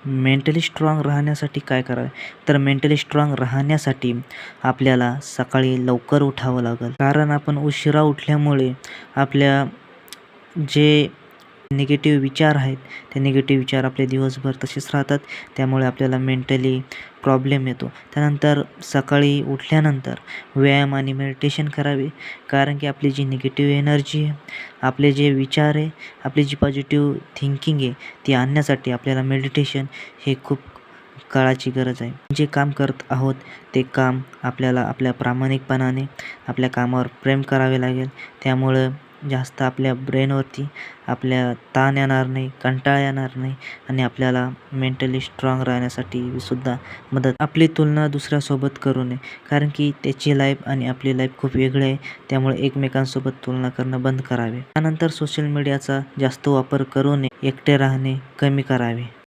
Mentally strong राहण्यासाठी काय करावे? तर मेंटली स्ट्रॉंग राहण्यासाठी आपल्याला सकाळी लवकर उठावं लागेल. कारण आपण उशिरा उठल्यामुळे आपल्या जे निगेटिव्ह विचार आहेत, ते निगेटिव्ह विचार आपले दिवसभर तसेच राहतात. त्यामुळे आपल्याला मेंटली प्रॉब्लेम येतो. त्यानंतर सकाळी उठल्यानंतर व्यायाम आणि मेडिटेशन करावे. कारण की आपली जी निगेटिव्ह एनर्जी आहे, आपले जे विचार आहे, आपली जी पॉझिटिव्ह थिंकिंग आहे, ती आणण्यासाठी आपल्याला मेडिटेशन हे खूप काळाची गरज आहे. जे काम करत आहोत ते काम आपल्याला आपल्या प्रामाणिकपणाने आपल्या कामावर प्रेम करावे लागेल. त्यामुळं जास्त आपल्या ब्रेनवरती आपल्या ताण येणार नाही, कंटाळा येणार नाही आणि आपल्याला मेंटली स्ट्रॉंग राहण्यासाठी सुद्धा मदत. आपली तुलना दुसऱ्यासोबत करू नये. कारण की त्याची लाईफ आणि आपली लाईफ खूप वेगळी आहे. त्यामुळे एकमेकांसोबत तुलना करणं बंद करावे. त्यानंतर सोशल मीडियाचा जास्त वापर करू नये. एकटे राहणे कमी करावे.